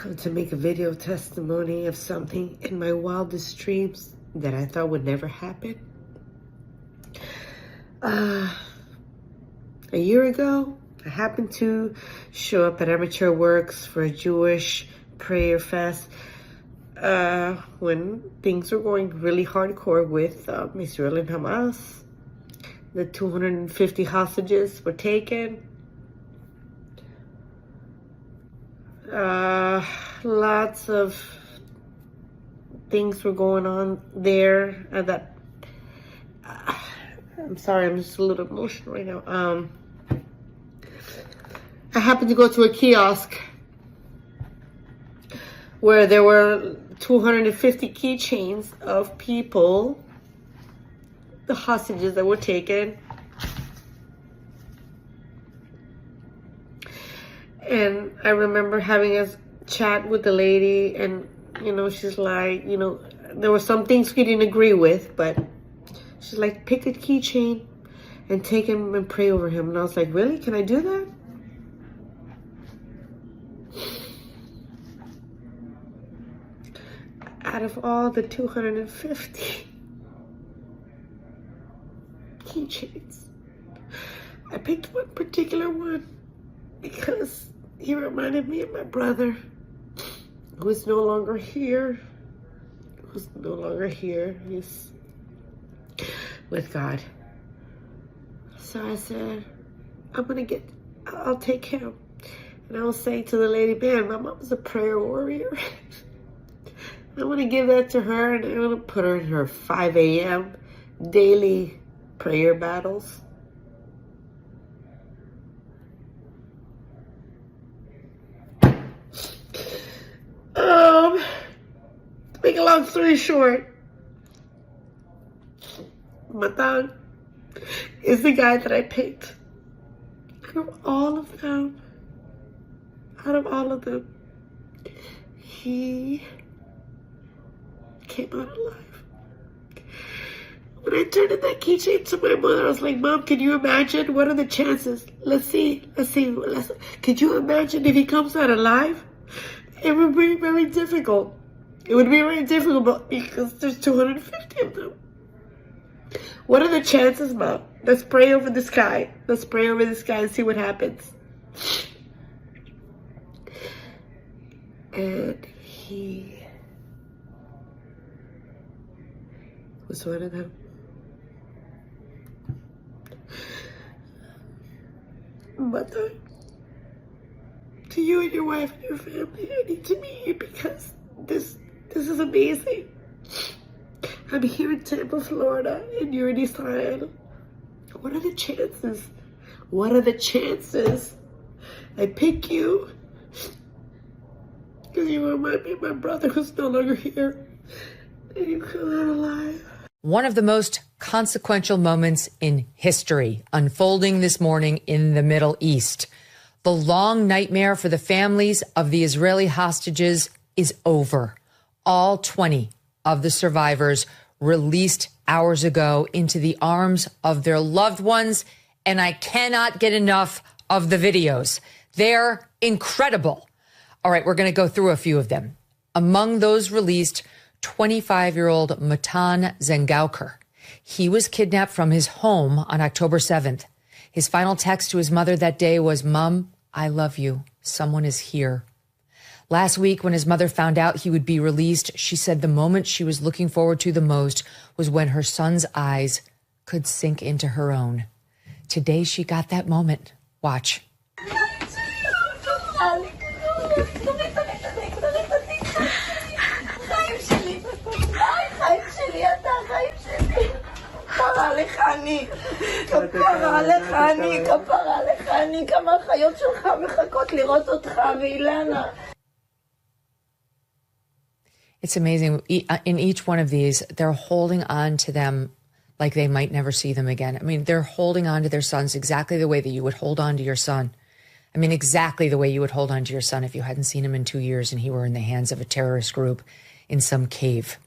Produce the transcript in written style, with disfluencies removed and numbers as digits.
come to make a video testimony of something in my wildest dreams that I thought would never happen. A year ago, I happened to show up at Amateur Works for a Jewish prayer fest when things were going really hardcore with Israel and Hamas. The 250 hostages were taken. Lots of things were going on there that I'm sorry, I'm just a little emotional right now. I happened to go to a kiosk where there were 250 keychains of people, the hostages that were taken. And I remember having a chat with the lady, and, she's like, there were some things we didn't agree with, but she's like, pick a keychain and take him and pray over him. And I was like, really? Can I do that? Out of all the 250 keychains, I picked one particular one because he reminded me of my brother, who is no longer here. He's with God. So I said, I'll take him. And I was saying to the lady, man, my mom's a prayer warrior. I want to give that to her, and I want to put her in her 5 a.m. daily prayer battles. To make a long story short, Matan is the guy that I picked. Out of all of them, he came out alive. When I turned in that keychain to my mother, I was like, Mom, can you imagine? What are the chances? Let's see. Could you imagine if he comes out alive? It would be very difficult. It would be very difficult because there's 250 of them. What are the chances, Mom? Let's pray over this guy. Let's pray over this guy and see what happens. And he was one of them. Mother, to you and your wife and your family, I need to meet you because this is amazing. I'm here in Tampa, Florida, and you're in Israel. What are the chances? What are the chances I pick you? Because you remind me of my brother who's no longer here, and you come out alive. One of the most consequential moments in history unfolding this morning in the Middle East. The long nightmare for the families of the Israeli hostages is over. All 20 of the survivors released hours ago into the arms of their loved ones, and I cannot get enough of the videos. They're incredible. All right, we're going to go through a few of them. Among those released, 25-year-old Matan Zangauker. He was kidnapped from his home on October 7th. His final text to his mother that day was, Mom, I love you. Someone is here. Last week, when his mother found out he would be released, she said the moment she was looking forward to the most was when her son's eyes could sink into her own. Today, she got that moment. Watch. It's amazing. In each one of these, they're holding on to them like they might never see them again. I mean, they're holding on to their sons exactly the way that you would hold on to your son. I mean, exactly the way you would hold on to your son if you hadn't seen him in 2 years and he were in the hands of a terrorist group in some cave.